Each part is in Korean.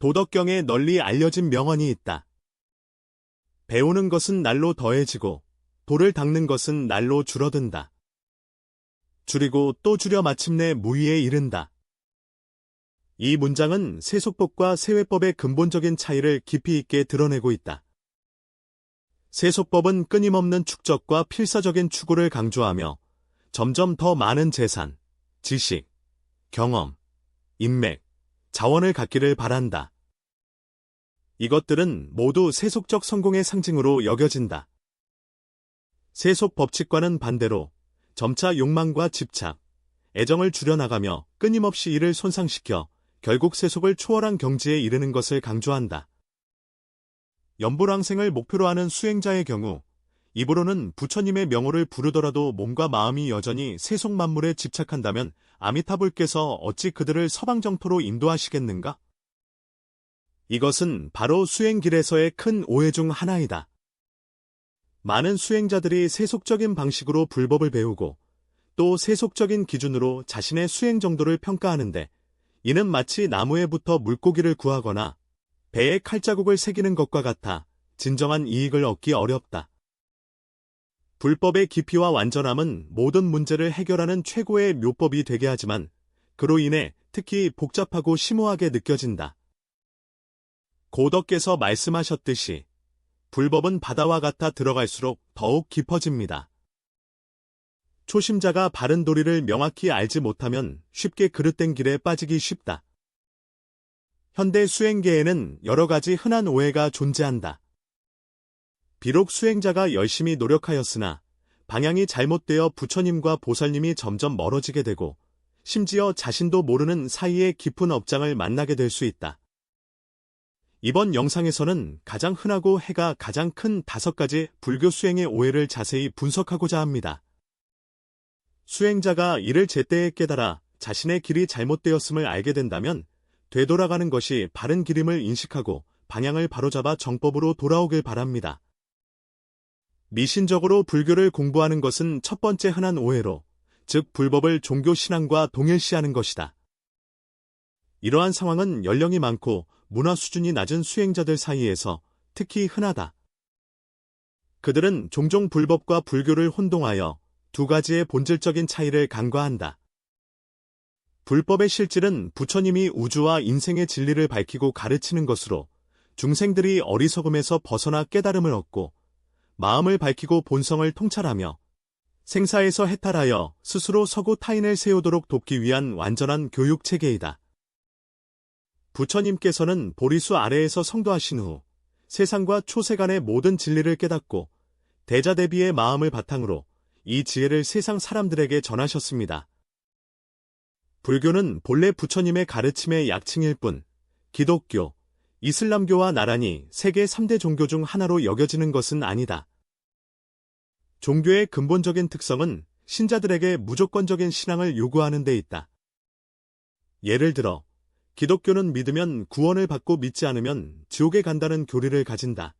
도덕경에 널리 알려진 명언이 있다. 배우는 것은 날로 더해지고 돌을 닦는 것은 날로 줄어든다. 줄이고 또 줄여 마침내 무의에 이른다. 이 문장은 세속법과 세외법의 근본적인 차이를 깊이 있게 드러내고 있다. 세속법은 끊임없는 축적과 필사적인 추구를 강조하며 점점 더 많은 재산, 지식, 경험, 인맥, 자원을 갖기를 바란다. 이것들은 모두 세속적 성공의 상징으로 여겨진다. 세속 법칙과는 반대로 점차 욕망과 집착, 애정을 줄여나가며 끊임없이 이를 손상시켜 결국 세속을 초월한 경지에 이르는 것을 강조한다. 연불왕생을 목표로 하는 수행자의 경우 입으로는 부처님의 명호를 부르더라도 몸과 마음이 여전히 세속 만물에 집착한다면 아미타불께서 어찌 그들을 서방정토로 인도하시겠는가? 이것은 바로 수행길에서의 큰 오해 중 하나이다. 많은 수행자들이 세속적인 방식으로 불법을 배우고 또 세속적인 기준으로 자신의 수행 정도를 평가하는데 이는 마치 나무에 붙어 물고기를 구하거나 배에 칼자국을 새기는 것과 같아 진정한 이익을 얻기 어렵다. 불법의 깊이와 완전함은 모든 문제를 해결하는 최고의 묘법이 되게 하지만 그로 인해 특히 복잡하고 심오하게 느껴진다. 고덕께서 말씀하셨듯이 불법은 바다와 같아 들어갈수록 더욱 깊어집니다. 초심자가 바른 도리를 명확히 알지 못하면 쉽게 그릇된 길에 빠지기 쉽다. 현대 수행계에는 여러 가지 흔한 오해가 존재한다. 비록 수행자가 열심히 노력하였으나 방향이 잘못되어 부처님과 보살님이 점점 멀어지게 되고 심지어 자신도 모르는 사이에 깊은 업장을 만나게 될 수 있다. 이번 영상에서는 가장 흔하고 해가 가장 큰 5가지 불교 수행의 오해를 자세히 분석하고자 합니다. 수행자가 이를 제때에 깨달아 자신의 길이 잘못되었음을 알게 된다면 되돌아가는 것이 바른 길임을 인식하고 방향을 바로잡아 정법으로 돌아오길 바랍니다. 미신적으로 불교를 공부하는 것은 첫 번째 흔한 오해로, 즉 불법을 종교 신앙과 동일시하는 것이다. 이러한 상황은 연령이 많고 문화 수준이 낮은 수행자들 사이에서 특히 흔하다. 그들은 종종 불법과 불교를 혼동하여 두 가지의 본질적인 차이를 간과한다. 불법의 실질은 부처님이 우주와 인생의 진리를 밝히고 가르치는 것으로 중생들이 어리석음에서 벗어나 깨달음을 얻고 마음을 밝히고 본성을 통찰하며 생사에서 해탈하여 스스로 서구 타인을 세우도록 돕기 위한 완전한 교육체계이다. 부처님께서는 보리수 아래에서 성도하신 후 세상과 초세간의 모든 진리를 깨닫고 대자대비의 마음을 바탕으로 이 지혜를 세상 사람들에게 전하셨습니다. 불교는 본래 부처님의 가르침의 약칭일 뿐 기독교, 이슬람교와 나란히 세계 3대 종교 중 하나로 여겨지는 것은 아니다. 종교의 근본적인 특성은 신자들에게 무조건적인 신앙을 요구하는 데 있다. 예를 들어 기독교는 믿으면 구원을 받고 믿지 않으면 지옥에 간다는 교리를 가진다.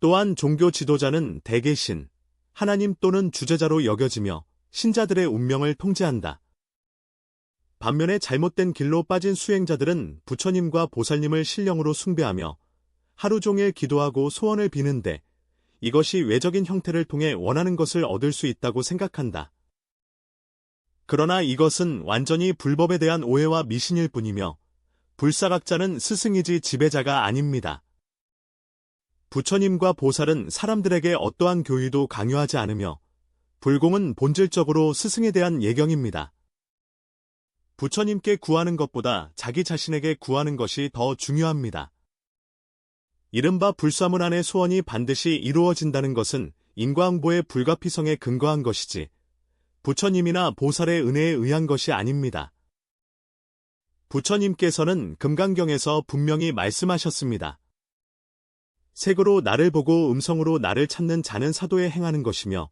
또한 종교 지도자는 대개신, 하나님 또는 주재자로 여겨지며 신자들의 운명을 통제한다. 반면에 잘못된 길로 빠진 수행자들은 부처님과 보살님을 신령으로 숭배하며 하루 종일 기도하고 소원을 비는데 이것이 외적인 형태를 통해 원하는 것을 얻을 수 있다고 생각한다. 그러나 이것은 완전히 불법에 대한 오해와 미신일 뿐이며 불사각자는 스승이지 지배자가 아닙니다. 부처님과 보살은 사람들에게 어떠한 교의도 강요하지 않으며 불공은 본질적으로 스승에 대한 예경입니다. 부처님께 구하는 것보다 자기 자신에게 구하는 것이 더 중요합니다. 이른바 불사문안의 소원이 반드시 이루어진다는 것은 인과응보의 불가피성에 근거한 것이지 부처님이나 보살의 은혜에 의한 것이 아닙니다. 부처님께서는 금강경에서 분명히 말씀하셨습니다. 색으로 나를 보고 음성으로 나를 찾는 자는 사도에 행하는 것이며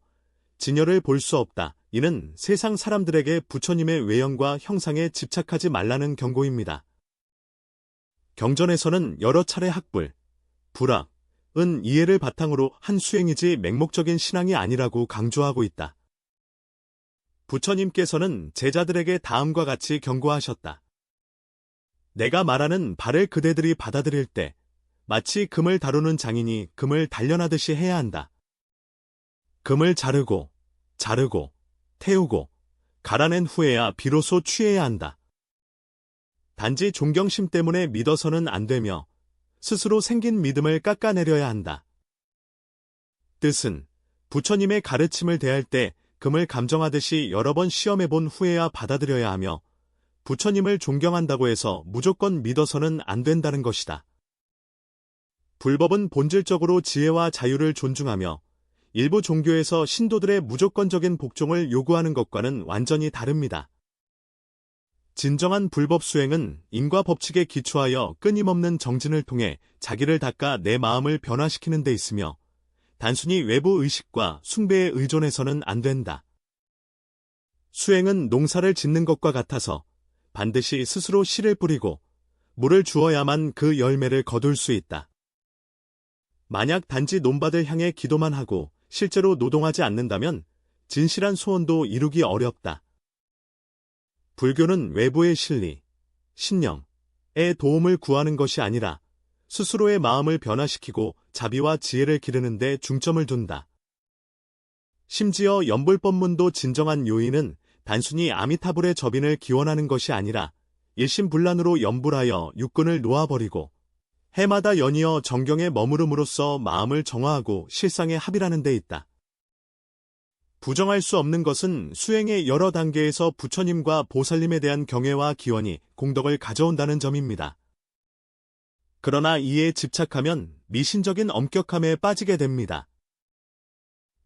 진여를 볼 수 없다. 이는 세상 사람들에게 부처님의 외형과 형상에 집착하지 말라는 경고입니다. 경전에서는 여러 차례 학불, 불학, 은 이해를 바탕으로 한 수행이지 맹목적인 신앙이 아니라고 강조하고 있다. 부처님께서는 제자들에게 다음과 같이 경고하셨다. 내가 말하는 바를 그대들이 받아들일 때 마치 금을 다루는 장인이 금을 단련하듯이 해야 한다. 금을 자르고 태우고 갈아낸 후에야 비로소 취해야 한다. 단지 존경심 때문에 믿어서는 안 되며 스스로 생긴 믿음을 깎아내려야 한다. 뜻은 부처님의 가르침을 대할 때 금을 감정하듯이 여러 번 시험해본 후에야 받아들여야 하며 부처님을 존경한다고 해서 무조건 믿어서는 안 된다는 것이다. 불법은 본질적으로 지혜와 자유를 존중하며 일부 종교에서 신도들의 무조건적인 복종을 요구하는 것과는 완전히 다릅니다. 진정한 불법 수행은 인과 법칙에 기초하여 끊임없는 정진을 통해 자기를 닦아 내 마음을 변화시키는 데 있으며 단순히 외부 의식과 숭배에 의존해서는 안 된다. 수행은 농사를 짓는 것과 같아서 반드시 스스로 씨를 뿌리고 물을 주어야만 그 열매를 거둘 수 있다. 만약 단지 논밭을 향해 기도만 하고 실제로 노동하지 않는다면 진실한 소원도 이루기 어렵다. 불교는 외부의 실리, 신념의 도움을 구하는 것이 아니라 스스로의 마음을 변화시키고 자비와 지혜를 기르는 데 중점을 둔다. 심지어 연불법문도 진정한 요인은 단순히 아미타불의 접인을 기원하는 것이 아니라 일심불란으로 연불하여 육근을 놓아버리고 해마다 연이어 정경에 머무름으로써 마음을 정화하고 실상에 합일하는 데 있다. 부정할 수 없는 것은 수행의 여러 단계에서 부처님과 보살님에 대한 경애와 기원이 공덕을 가져온다는 점입니다. 그러나 이에 집착하면 미신적인 엄격함에 빠지게 됩니다.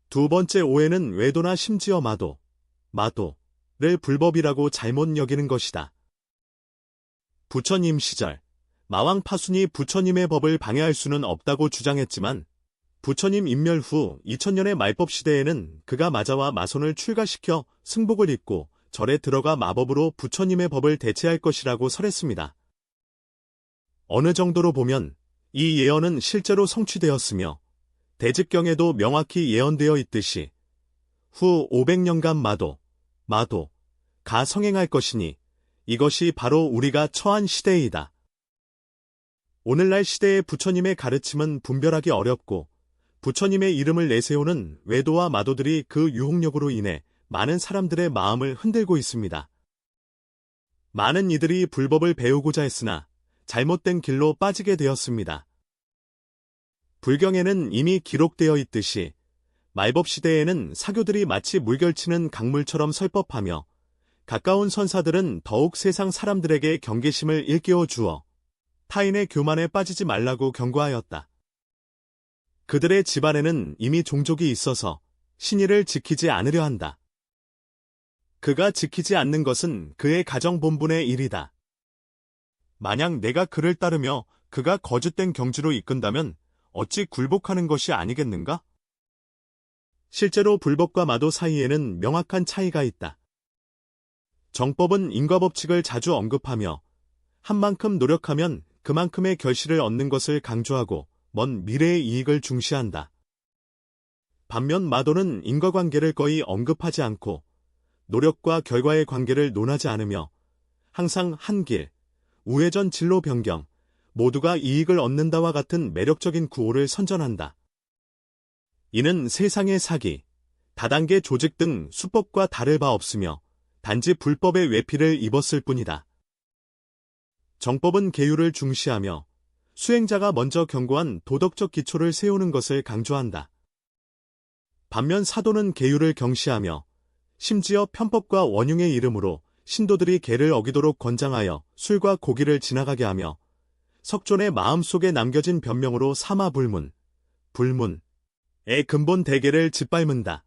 두 번째 오해는 외도나 심지어 마도를 불법이라고 잘못 여기는 것이다. 부처님 시절 마왕 파순이 부처님의 법을 방해할 수는 없다고 주장했지만 부처님 인멸 후 2000년의 말법 시대에는 그가 마자와 마손을 출가시켜 승복을 입고 절에 들어가 마법으로 부처님의 법을 대체할 것이라고 설했습니다. 어느 정도로 보면 이 예언은 실제로 성취되었으며 대집경에도 명확히 예언되어 있듯이 후 500년간 마도가 성행할 것이니 이것이 바로 우리가 처한 시대이다. 오늘날 시대의 부처님의 가르침은 분별하기 어렵고 부처님의 이름을 내세우는 외도와 마도들이 그 유혹력으로 인해 많은 사람들의 마음을 흔들고 있습니다. 많은 이들이 불법을 배우고자 했으나 잘못된 길로 빠지게 되었습니다. 불경에는 이미 기록되어 있듯이 말법 시대에는 사교들이 마치 물결치는 강물처럼 설법하며 가까운 선사들은 더욱 세상 사람들에게 경계심을 일깨워 주어 타인의 교만에 빠지지 말라고 경고하였다. 그들의 집안에는 이미 종족이 있어서 신의를 지키지 않으려 한다. 그가 지키지 않는 것은 그의 가정 본분의 일이다. 만약 내가 그를 따르며 그가 거짓된 경지로 이끈다면 어찌 굴복하는 것이 아니겠는가? 실제로 불법과 마도 사이에는 명확한 차이가 있다. 정법은 인과법칙을 자주 언급하며 한 만큼 노력하면 그만큼의 결실을 얻는 것을 강조하고 먼 미래의 이익을 중시한다. 반면 마도는 인과관계를 거의 언급하지 않고 노력과 결과의 관계를 논하지 않으며 항상 한 길, 우회전 진로 변경, 모두가 이익을 얻는다와 같은 매력적인 구호를 선전한다. 이는 세상의 사기, 다단계 조직 등 수법과 다를 바 없으며 단지 불법의 외피를 입었을 뿐이다. 정법은 계율을 중시하며 수행자가 먼저 견고한 도덕적 기초를 세우는 것을 강조한다. 반면 사도는 계율을 경시하며 심지어 편법과 원흉의 이름으로 신도들이 계를 어기도록 권장하여 술과 고기를 지나가게 하며 석존의 마음속에 남겨진 변명으로 사마불문, 불문의 근본 대계를 짓밟는다.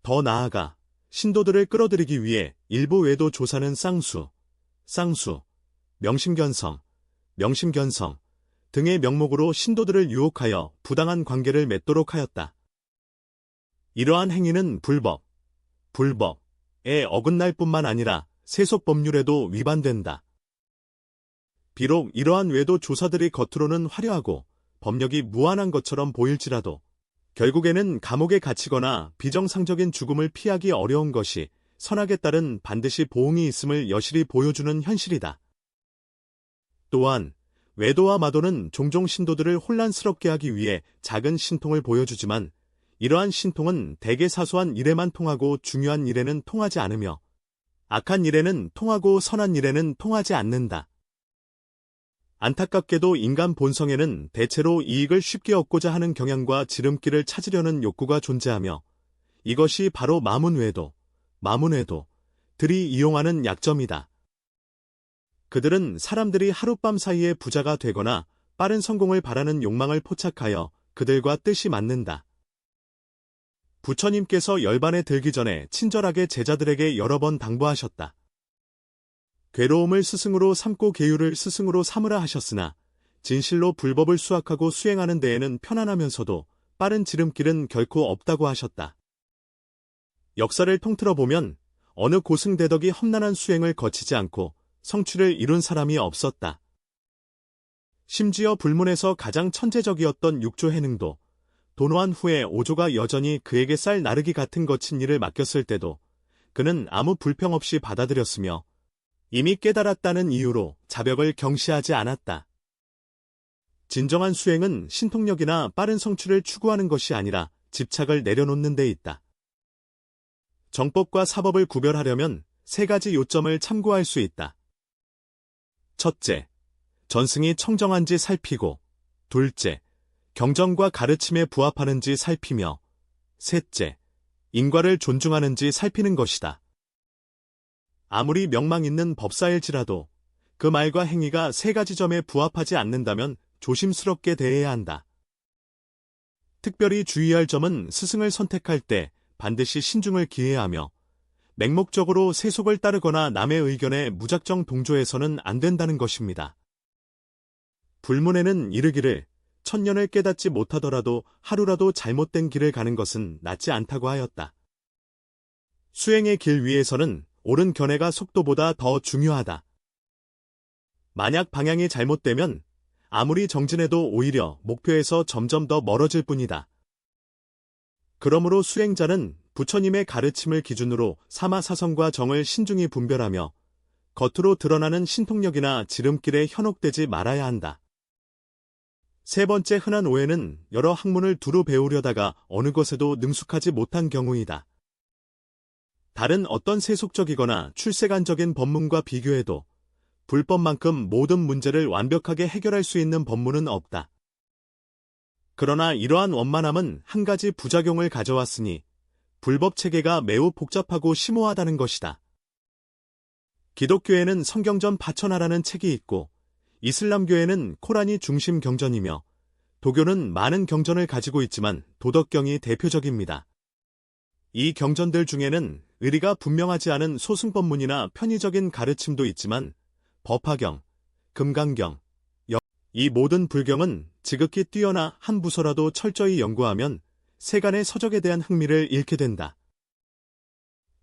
더 나아가 신도들을 끌어들이기 위해 일부 외도 조사는 쌍수, 명심견성 등의 명목으로 신도들을 유혹하여 부당한 관계를 맺도록 하였다. 이러한 행위는 불법에 어긋날 뿐만 아니라 세속법률에도 위반된다. 비록 이러한 외도 조사들이 겉으로는 화려하고 법력이 무한한 것처럼 보일지라도 결국에는 감옥에 갇히거나 비정상적인 죽음을 피하기 어려운 것이 선악에 따른 반드시 보응이 있음을 여실히 보여주는 현실이다. 또한 외도와 마도는 종종 신도들을 혼란스럽게 하기 위해 작은 신통을 보여주지만 이러한 신통은 대개 사소한 일에만 통하고 중요한 일에는 통하지 않으며 악한 일에는 통하고 선한 일에는 통하지 않는다. 안타깝게도 인간 본성에는 대체로 이익을 쉽게 얻고자 하는 경향과 지름길을 찾으려는 욕구가 존재하며 이것이 바로 마문외도, 마문외도들이 이용하는 약점이다. 그들은 사람들이 하룻밤 사이에 부자가 되거나 빠른 성공을 바라는 욕망을 포착하여 그들과 뜻이 맞는다. 부처님께서 열반에 들기 전에 친절하게 제자들에게 여러 번 당부하셨다. 괴로움을 스승으로 삼고 계율을 스승으로 삼으라 하셨으나 진실로 불법을 수학하고 수행하는 데에는 편안하면서도 빠른 지름길은 결코 없다고 하셨다. 역사를 통틀어 보면 어느 고승대덕이 험난한 수행을 거치지 않고 성취를 이룬 사람이 없었다. 심지어 불문에서 가장 천재적이었던 육조해능도 도노한 후에 오조가 여전히 그에게 쌀 나르기 같은 거친 일을 맡겼을 때도 그는 아무 불평 없이 받아들였으며 이미 깨달았다는 이유로 자벽을 경시하지 않았다. 진정한 수행은 신통력이나 빠른 성취를 추구하는 것이 아니라 집착을 내려놓는 데 있다. 정법과 사법을 구별하려면 세 가지 요점을 참고할 수 있다. 첫째, 전승이 청정한지 살피고, 둘째, 경전과 가르침에 부합하는지 살피며, 셋째, 인과를 존중하는지 살피는 것이다. 아무리 명망 있는 법사일지라도 그 말과 행위가 세 가지 점에 부합하지 않는다면 조심스럽게 대해야 한다. 특별히 주의할 점은 스승을 선택할 때 반드시 신중을 기해하며 맹목적으로 세속을 따르거나 남의 의견에 무작정 동조해서는 안 된다는 것입니다. 불문에는 이르기를 천년을 깨닫지 못하더라도 하루라도 잘못된 길을 가는 것은 낫지 않다고 하였다. 수행의 길 위에서는 옳은 견해가 속도보다 더 중요하다. 만약 방향이 잘못되면 아무리 정진해도 오히려 목표에서 점점 더 멀어질 뿐이다. 그러므로 수행자는 부처님의 가르침을 기준으로 사마사성과 정을 신중히 분별하며 겉으로 드러나는 신통력이나 지름길에 현혹되지 말아야 한다. 세 번째 흔한 오해는 여러 학문을 두루 배우려다가 어느 것에도 능숙하지 못한 경우이다. 다른 어떤 세속적이거나 출세관적인 법문과 비교해도 불법만큼 모든 문제를 완벽하게 해결할 수 있는 법문은 없다. 그러나 이러한 원만함은 한 가지 부작용을 가져왔으니 불법 체계가 매우 복잡하고 심오하다는 것이다. 기독교에는 성경전 파천하라는 책이 있고 이슬람교에는 코란이 중심 경전이며 도교는 많은 경전을 가지고 있지만 도덕경이 대표적입니다. 이 경전들 중에는 의리가 분명하지 않은 소승법문이나 편의적인 가르침도 있지만 법화경, 금강경, 이 모든 불경은 지극히 뛰어나 한 부서라도 철저히 연구하면 세간의 서적에 대한 흥미를 잃게 된다.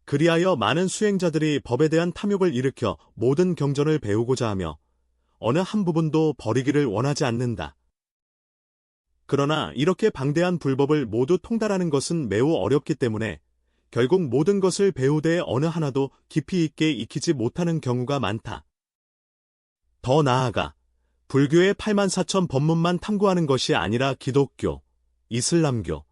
그리하여 많은 수행자들이 법에 대한 탐욕을 일으켜 모든 경전을 배우고자 하며 어느 한 부분도 버리기를 원하지 않는다. 그러나 이렇게 방대한 불법을 모두 통달하는 것은 매우 어렵기 때문에 결국 모든 것을 배우되 어느 하나도 깊이 있게 익히지 못하는 경우가 많다. 더 나아가 불교의 84,000 법문만 탐구하는 것이 아니라 기독교, 이슬람교,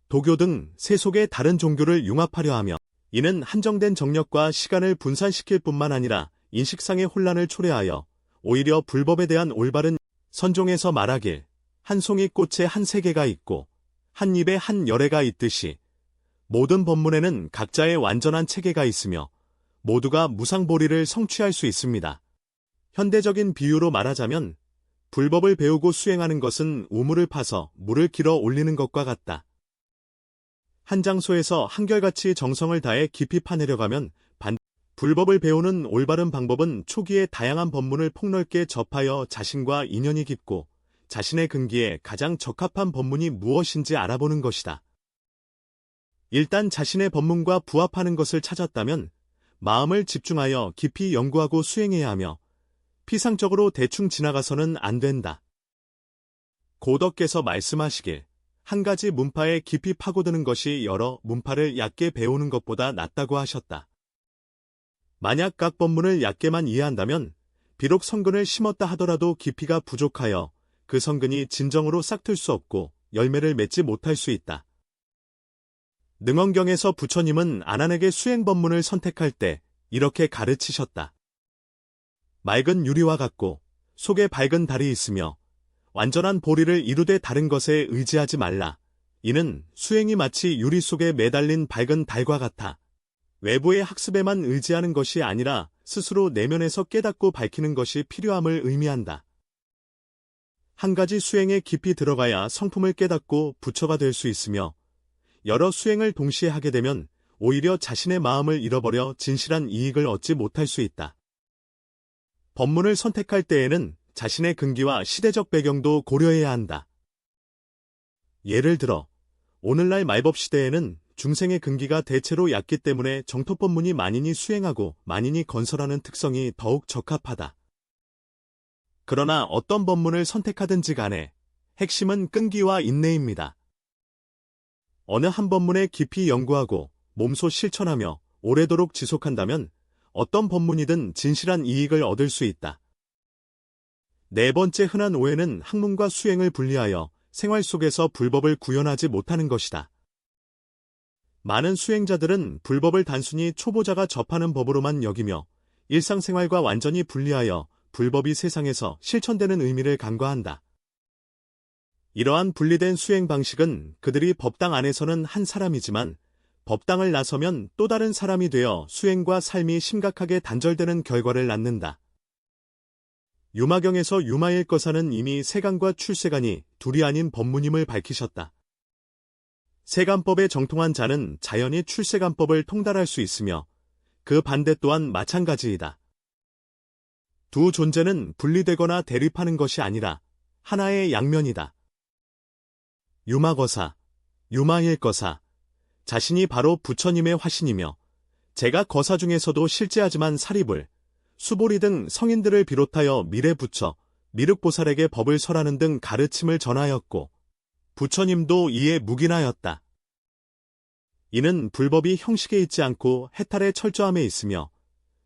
도교 등 세속의 다른 종교를 융합하려 하며 이는 한정된 정력과 시간을 분산시킬 뿐만 아니라 인식상의 혼란을 초래하여 오히려 불법에 대한 올바른 선종에서 말하길 한 송이 꽃에 한 세계가 있고 한 입에 한 열애가 있듯이 모든 법문에는 각자의 완전한 체계가 있으며 모두가 무상보리를 성취할 수 있습니다. 현대적인 비유로 말하자면 불법을 배우고 수행하는 것은 우물을 파서 물을 길어 올리는 것과 같다. 한 장소에서 한결같이 정성을 다해 깊이 파내려가면 불법을 배우는 올바른 방법은 초기에 다양한 법문을 폭넓게 접하여 자신과 인연이 깊고 자신의 근기에 가장 적합한 법문이 무엇인지 알아보는 것이다. 일단 자신의 법문과 부합하는 것을 찾았다면 마음을 집중하여 깊이 연구하고 수행해야 하며 피상적으로 대충 지나가서는 안 된다. 고덕께서 말씀하시길 한 가지 문파에 깊이 파고드는 것이 여러 문파를 얕게 배우는 것보다 낫다고 하셨다. 만약 각 법문을 얕게만 이해한다면 비록 성근을 심었다 하더라도 깊이가 부족하여 그 성근이 진정으로 싹틀 수 없고 열매를 맺지 못할 수 있다. 능언경에서 부처님은 아난에게 수행 법문을 선택할 때 이렇게 가르치셨다. 맑은 유리와 같고 속에 밝은 달이 있으며 완전한 보리를 이루되 다른 것에 의지하지 말라. 이는 수행이 마치 유리 속에 매달린 밝은 달과 같아 외부의 학습에만 의지하는 것이 아니라 스스로 내면에서 깨닫고 밝히는 것이 필요함을 의미한다. 한 가지 수행에 깊이 들어가야 성품을 깨닫고 부처가 될 수 있으며 여러 수행을 동시에 하게 되면 오히려 자신의 마음을 잃어버려 진실한 이익을 얻지 못할 수 있다. 법문을 선택할 때에는 자신의 근기와 시대적 배경도 고려해야 한다. 예를 들어 오늘날 말법 시대에는 중생의 근기가 대체로 얕기 때문에 정토법문이 만인이 수행하고 만인이 건설하는 특성이 더욱 적합하다. 그러나 어떤 법문을 선택하든지 간에 핵심은 끈기와 인내입니다. 어느 한 법문에 깊이 연구하고 몸소 실천하며 오래도록 지속한다면 어떤 법문이든 진실한 이익을 얻을 수 있다. 네 번째 흔한 오해는 학문과 수행을 분리하여 생활 속에서 불법을 구현하지 못하는 것이다. 많은 수행자들은 불법을 단순히 초보자가 접하는 법으로만 여기며 일상생활과 완전히 분리하여 불법이 세상에서 실천되는 의미를 간과한다. 이러한 분리된 수행 방식은 그들이 법당 안에서는 한 사람이지만 법당을 나서면 또 다른 사람이 되어 수행과 삶이 심각하게 단절되는 결과를 낳는다. 유마경에서 유마일거사는 이미 세간과 출세간이 둘이 아닌 법문임을 밝히셨다. 세간법에 정통한 자는 자연히 출세간법을 통달할 수 있으며 그 반대 또한 마찬가지이다. 두 존재는 분리되거나 대립하는 것이 아니라 하나의 양면이다. 유마거사, 유마일거사, 자신이 바로 부처님의 화신이며 제가 거사 중에서도 실제하지만 사리불, 수보리 등 성인들을 비롯하여 미래부처, 미륵보살에게 법을 설하는 등 가르침을 전하였고 부처님도 이에 묵인하였다. 이는 불법이 형식에 있지 않고 해탈의 철저함에 있으며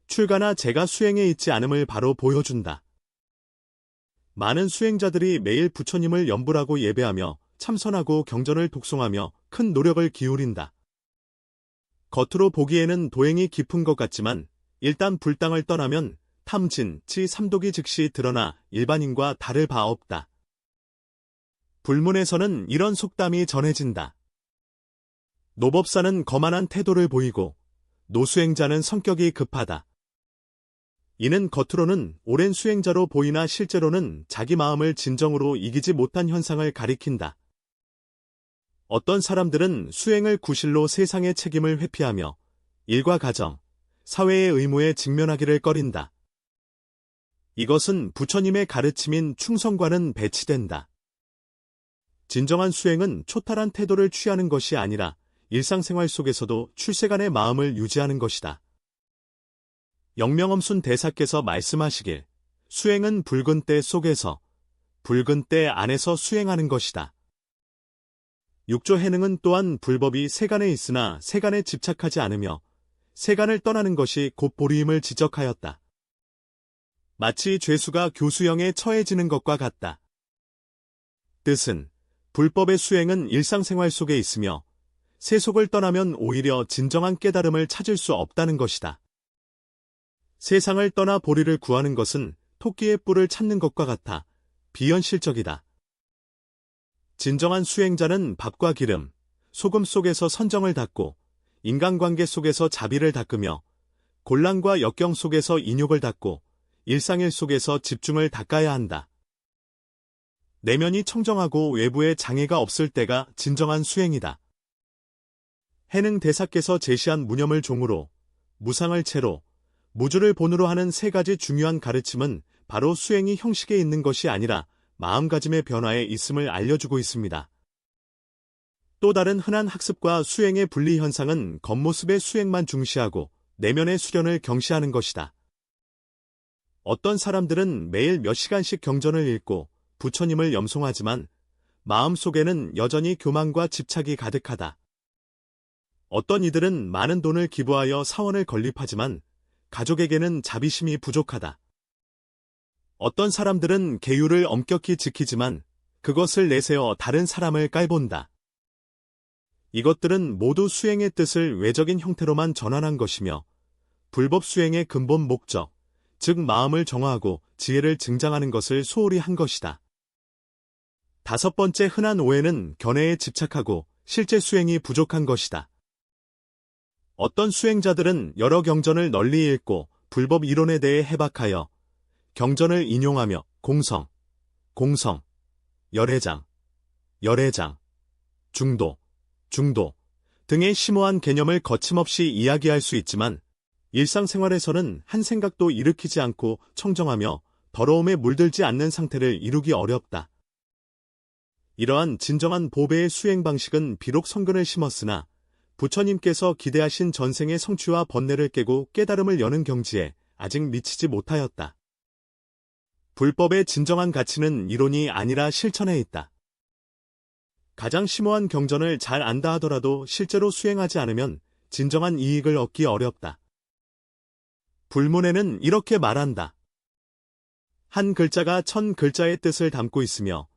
출가나 제가 수행에 있지 않음을 바로 보여준다. 많은 수행자들이 매일 부처님을 염불하고 예배하며 참선하고 경전을 독송하며 큰 노력을 기울인다. 겉으로 보기에는 도행이 깊은 것 같지만 일단 불당을 떠나면 탐진, 치, 삼독이 즉시 드러나 일반인과 다를 바 없다. 불문에서는 이런 속담이 전해진다. 노법사는 거만한 태도를 보이고 노수행자는 성격이 급하다. 이는 겉으로는 오랜 수행자로 보이나 실제로는 자기 마음을 진정으로 이기지 못한 현상을 가리킨다. 어떤 사람들은 수행을 구실로 세상의 책임을 회피하며 일과 가정, 사회의 의무에 직면하기를 꺼린다. 이것은 부처님의 가르침인 충성과는 배치된다. 진정한 수행은 초탈한 태도를 취하는 것이 아니라 일상생활 속에서도 출세간의 마음을 유지하는 것이다. 영명엄순 대사께서 말씀하시길 수행은 붉은 때 속에서 붉은 때 안에서 수행하는 것이다. 육조 해능은 또한 불법이 세간에 있으나 세간에 집착하지 않으며 세간을 떠나는 것이 곧 보리임을 지적하였다. 마치 죄수가 교수형에 처해지는 것과 같다. 뜻은 불법의 수행은 일상생활 속에 있으며 세속을 떠나면 오히려 진정한 깨달음을 찾을 수 없다는 것이다. 세상을 떠나 보리를 구하는 것은 토끼의 뿔을 찾는 것과 같아 비현실적이다. 진정한 수행자는 밥과 기름, 소금 속에서 선정을 닦고 인간관계 속에서 자비를 닦으며 곤란과 역경 속에서 인욕을 닦고 일상일 속에서 집중을 닦아야 한다. 내면이 청정하고 외부에 장애가 없을 때가 진정한 수행이다. 해능 대사께서 제시한 무념을 종으로, 무상을 채로, 무주를 본으로 하는 세 가지 중요한 가르침은 바로 수행이 형식에 있는 것이 아니라 마음가짐의 변화에 있음을 알려주고 있습니다. 또 다른 흔한 학습과 수행의 분리 현상은 겉모습의 수행만 중시하고 내면의 수련을 경시하는 것이다. 어떤 사람들은 매일 몇 시간씩 경전을 읽고 부처님을 염송하지만 마음속에는 여전히 교만과 집착이 가득하다. 어떤 이들은 많은 돈을 기부하여 사원을 건립하지만 가족에게는 자비심이 부족하다. 어떤 사람들은 계율을 엄격히 지키지만 그것을 내세워 다른 사람을 깔본다. 이것들은 모두 수행의 뜻을 외적인 형태로만 전환한 것이며 불법 수행의 근본 목적, 즉 마음을 정화하고 지혜를 증장하는 것을 소홀히 한 것이다. 다섯 번째 흔한 오해는 견해에 집착하고 실제 수행이 부족한 것이다. 어떤 수행자들은 여러 경전을 널리 읽고 불법 이론에 대해 해박하여 경전을 인용하며 공성, 열애장, 중도 등의 심오한 개념을 거침없이 이야기할 수 있지만 일상생활에서는 한 생각도 일으키지 않고 청정하며 더러움에 물들지 않는 상태를 이루기 어렵다. 이러한 진정한 보배의 수행 방식은 비록 성근을 심었으나 부처님께서 기대하신 전생의 성취와 번뇌를 깨고 깨달음을 여는 경지에 아직 미치지 못하였다. 불법의 진정한 가치는 이론이 아니라 실천에 있다. 가장 심오한 경전을 잘 안다 하더라도 실제로 수행하지 않으면 진정한 이익을 얻기 어렵다. 불문에는 이렇게 말한다. 한 글자가 1000글자의 뜻을 담고 있으며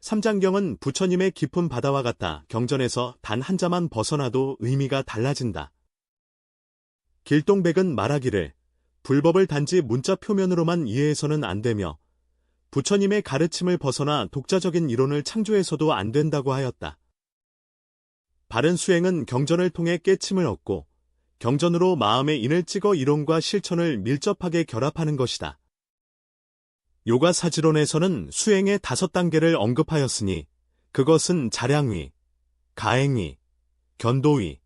삼장경은 부처님의 깊은 바다와 같다. 경전에서 단 한 자만 벗어나도 의미가 달라진다. 길동백은 말하기를 불법을 단지 문자 표면으로만 이해해서는 안 되며 부처님의 가르침을 벗어나 독자적인 이론을 창조해서도 안 된다고 하였다. 바른 수행은 경전을 통해 깨침을 얻고 경전으로 마음의 인을 찍어 이론과 실천을 밀접하게 결합하는 것이다. 요가사지론에서는 수행의 5단계를 언급하였으니 그것은 자량위, 가행위, 견도위,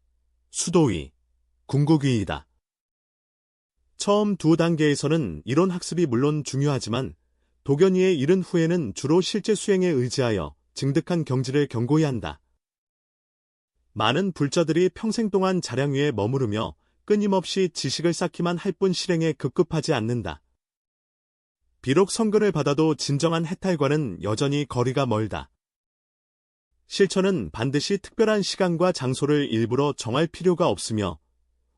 수도위, 궁극위이다. 처음 2단계에서는 이론 학습이 물론 중요하지만 도견위에 이른 후에는 주로 실제 수행에 의지하여 증득한 경지를 견고히 한다. 많은 불자들이 평생 동안 자량위에 머무르며 끊임없이 지식을 쌓기만 할 뿐 실행에 급급하지 않는다. 비록 성근을 받아도 진정한 해탈과는 여전히 거리가 멀다. 실천은 반드시 특별한 시간과 장소를 일부러 정할 필요가 없으며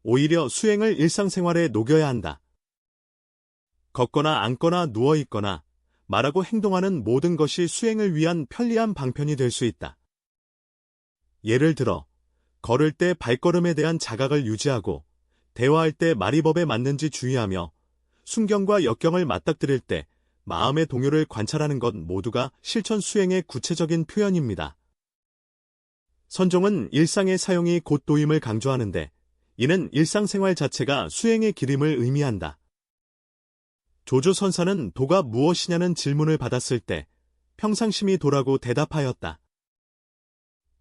오히려 수행을 일상생활에 녹여야 한다. 걷거나 앉거나 누워있거나 말하고 행동하는 모든 것이 수행을 위한 편리한 방편이 될 수 있다. 예를 들어 걸을 때 발걸음에 대한 자각을 유지하고 대화할 때 말이 법에 맞는지 주의하며 순경과 역경을 맞닥뜨릴 때 마음의 동요를 관찰하는 것 모두가 실천 수행의 구체적인 표현입니다. 선종은 일상의 사용이 곧 도임을 강조하는데 이는 일상생활 자체가 수행의 기림을 의미한다. 조조선사는 도가 무엇이냐는 질문을 받았을 때 평상심이 도라고 대답하였다.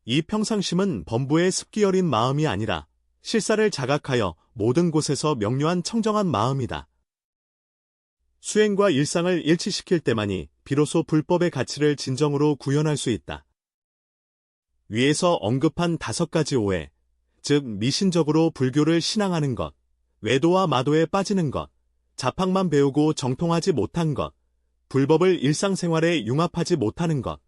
이 평상심은 범부의 습기 어린 마음이 아니라 실사를 자각하여 모든 곳에서 명료한 청정한 마음이다. 수행과 일상을 일치시킬 때만이 비로소 불법의 가치를 진정으로 구현할 수 있다. 위에서 언급한 5가지 오해, 즉 미신적으로 불교를 신앙하는 것, 외도와 마도에 빠지는 것, 자팍만 배우고 정통하지 못한 것, 불법을 일상생활에 융합하지 못하는 것,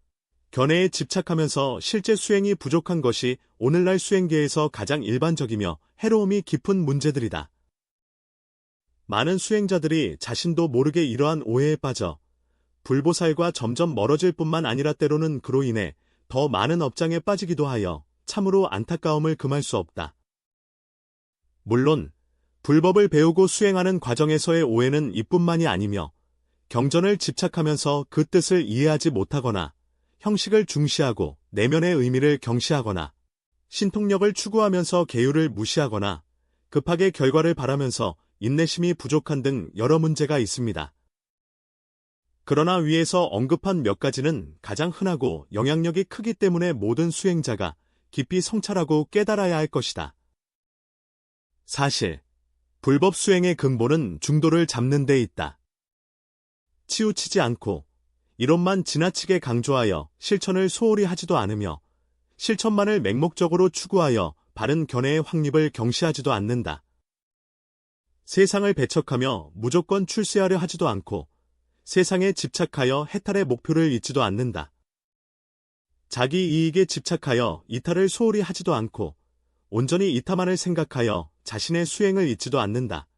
견해에 집착하면서 실제 수행이 부족한 것이 오늘날 수행계에서 가장 일반적이며 해로움이 깊은 문제들이다. 많은 수행자들이 자신도 모르게 이러한 오해에 빠져 불보살과 점점 멀어질 뿐만 아니라 때로는 그로 인해 더 많은 업장에 빠지기도 하여 참으로 안타까움을 금할 수 없다. 물론 불법을 배우고 수행하는 과정에서의 오해는 이뿐만이 아니며 경전을 집착하면서 그 뜻을 이해하지 못하거나 형식을 중시하고 내면의 의미를 경시하거나 신통력을 추구하면서 계율을 무시하거나 급하게 결과를 바라면서 인내심이 부족한 등 여러 문제가 있습니다. 그러나 위에서 언급한 몇 가지는 가장 흔하고 영향력이 크기 때문에 모든 수행자가 깊이 성찰하고 깨달아야 할 것이다. 사실, 불법 수행의 근본은 중도를 잡는 데 있다. 치우치지 않고 이론만 지나치게 강조하여 실천을 소홀히 하지도 않으며 실천만을 맹목적으로 추구하여 바른 견해의 확립을 경시하지도 않는다. 세상을 배척하며 무조건 출세하려 하지도 않고 세상에 집착하여 해탈의 목표를 잊지도 않는다. 자기 이익에 집착하여 이탈을 소홀히 하지도 않고 온전히 이타만을 생각하여 자신의 수행을 잊지도 않는다.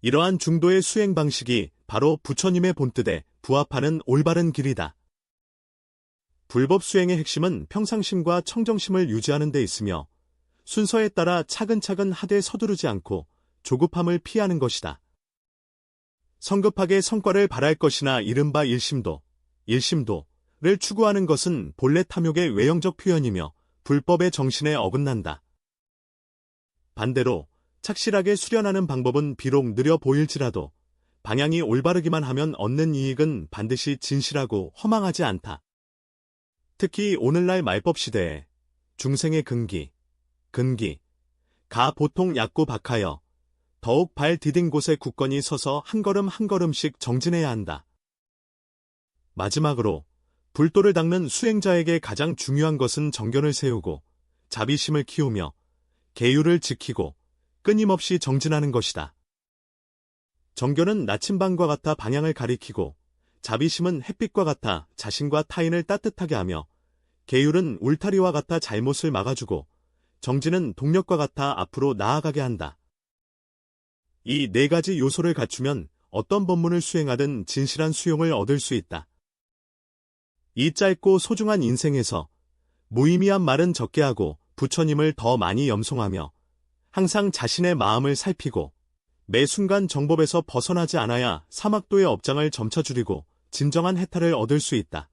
이러한 중도의 수행 방식이 바로 부처님의 본뜻에 부합하는 올바른 길이다. 불법 수행의 핵심은 평상심과 청정심을 유지하는 데 있으며 순서에 따라 차근차근 하되 서두르지 않고 조급함을 피하는 것이다. 성급하게 성과를 바랄 것이나 이른바 일심도를 추구하는 것은 본래 탐욕의 외형적 표현이며 불법의 정신에 어긋난다. 반대로 착실하게 수련하는 방법은 비록 느려 보일지라도 방향이 올바르기만 하면 얻는 이익은 반드시 진실하고 허망하지 않다. 특히 오늘날 말법 시대에 중생의 근기, 가 보통 얕고 박하여 더욱 발 디딘 곳에 굳건히 서서 한 걸음 한 걸음씩 정진해야 한다. 마지막으로 불도를 닦는 수행자에게 가장 중요한 것은 정견을 세우고 자비심을 키우며 계율을 지키고 끊임없이 정진하는 것이다. 정견은 나침반과 같아 방향을 가리키고 자비심은 햇빛과 같아 자신과 타인을 따뜻하게 하며 계율은 울타리와 같아 잘못을 막아주고 정진은 동력과 같아 앞으로 나아가게 한다. 이 네 가지 요소를 갖추면 어떤 법문을 수행하든 진실한 수용을 얻을 수 있다. 이 짧고 소중한 인생에서 무의미한 말은 적게 하고 부처님을 더 많이 염송하며 항상 자신의 마음을 살피고 매 순간 정법에서 벗어나지 않아야 사막도의 업장을 점차 줄이고 진정한 해탈을 얻을 수 있다.